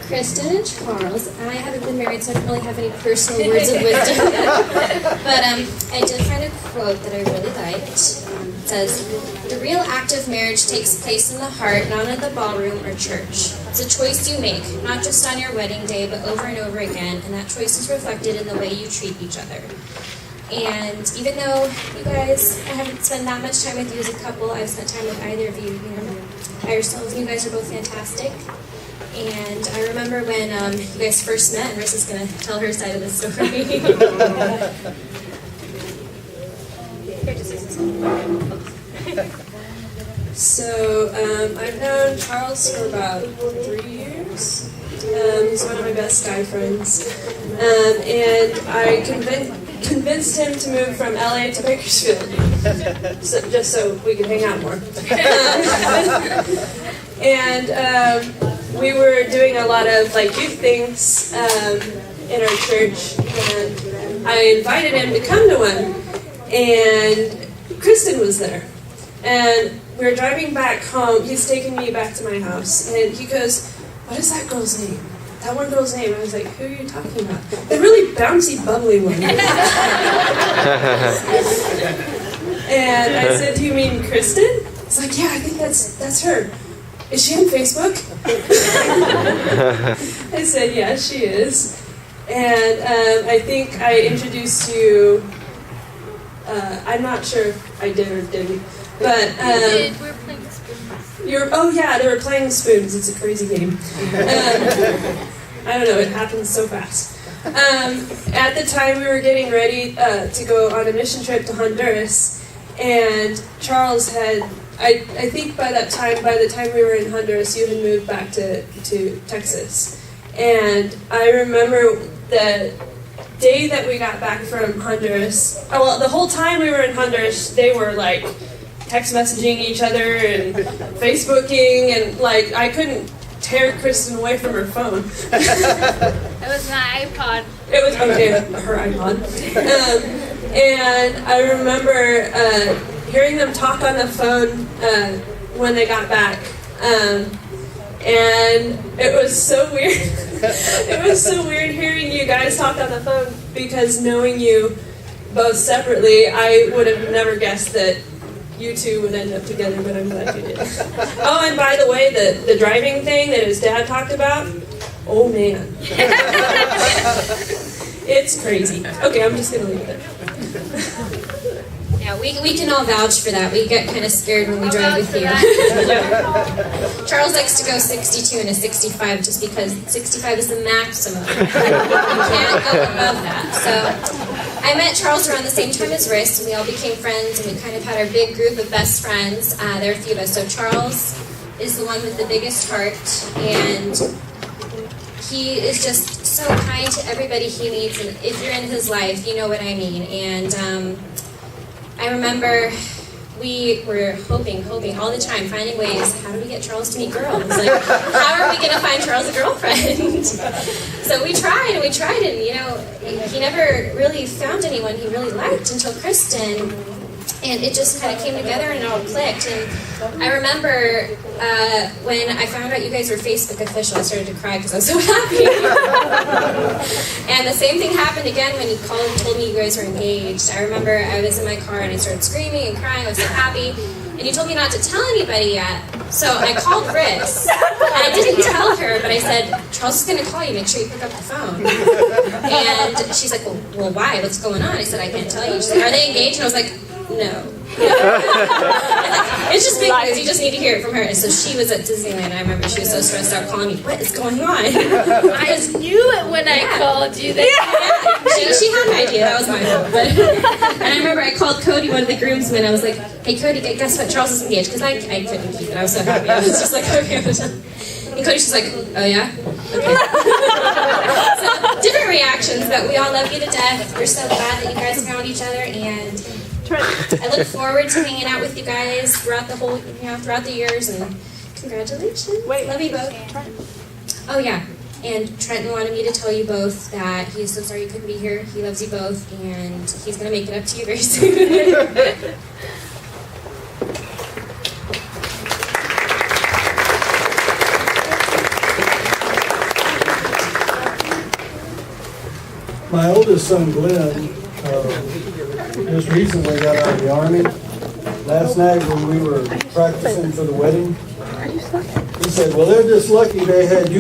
Kristen and Charles. I haven't been married, so I don't really have any personal words of wisdom. But I did find a quote that I really liked. It says, "The real act of marriage takes place in the heart, not in the ballroom or church. It's a choice you make, not just on your wedding day, but over and over again, and that choice is reflected in the way you treat each other." And even though you guys, I haven't spent that much time with you as a couple, I've spent time with either of you, by yourselves, and you guys are both fantastic. And I remember when you guys first met, and Marissa's going to tell her side of the story. So, I've known Charles for about 3 years. He's one of my best guy friends. And I convinced him to move from LA to Bakersfield, just so we could hang out more. And we were doing a lot of youth things in our church, and I invited him to come to one, and Kristen was there. And we were driving back home. He's taking me back to my house, and he goes, "What is that girl's name? That one girl's name?" I was like, "Who are you talking about?" "The really bouncy, bubbly one." And I said, "Do you mean Kristen?" He's like, "Yeah, I think that's her. Is she on Facebook?" I said, "Yeah, she is." And I think I introduced you. I'm not sure if I did or didn't. But we were playing spoons. Oh yeah, they were playing spoons. It's a crazy game. I don't know. It happens so fast. At the time, we were getting ready to go on a mission trip to Honduras, and Charles had. I think by the time we were in Honduras, you had moved back to Texas, and I remember the day that we got back from Honduras. Well, the whole time we were in Honduras, they were text messaging each other and Facebooking, and I couldn't tear Kristen away from her phone. It was my iPod. It was her iPod. And I remember hearing them talk on the phone when they got back, and it was so weird. It was so weird hearing you guys talk on the phone, because knowing you both separately, I would have never guessed that you two would end up together, but I'm glad you did. Oh, and by the way, the driving thing that his dad talked about, oh man. It's crazy. Okay, I'm just going to leave it there. Yeah, we can all vouch for that. We get kind of scared when we drive with you. Charles likes to go 62 and a 65 just because 65 is the maximum. You can't go above that. So I met Charles around the same time as Riss, and we all became friends, and we kind of had our big group of best friends. There are a few of us. So Charles is the one with the biggest heart, and he is just so kind to everybody he meets, and if you're in his life, you know what I mean. And I remember we were hoping all the time, finding ways, how do we get Charles to meet girls? How are we going to find Charles a girlfriend? So we tried, and he never really found anyone he really liked until Kristen, and it just kind of came together and it all clicked. And I remember when I found out you guys were Facebook official, I started to cry because I was so happy. And the same thing happened again when you called and told me you guys were engaged. I remember I was in my car and I started screaming and crying. I was so happy. And you told me not to tell anybody yet. So I called Riss. And I didn't tell her, but I said, Charles is going to call you. Make sure you pick up the phone. And she's like, well, why? What's going on? I said, I can't tell you. She's like, are they engaged? And I was like, no. It's just big news. You just need to hear it from her. And so she was at Disneyland. I remember she was so stressed out calling me. What is going on? I knew it when I called you. She had an idea. That was my fault. And I remember I called Cody, one of the groomsmen. I was like, hey, Cody, guess what? Charles is engaged. Because I couldn't keep it. I was so happy. I was just like, okay. And Cody's just like, oh, yeah? Okay. So, different reactions, but we all love you to death. We're so glad that you guys found each other, and I look forward to hanging out with you guys throughout the years, and congratulations. Love you both. Oh, yeah. And Trenton wanted me to tell you both that he's so sorry you couldn't be here. He loves you both, and he's going to make it up to you very soon. My oldest son, Glenn, just recently got out of the Army. Last night when we were practicing for the wedding, he said, well, they're just lucky they had you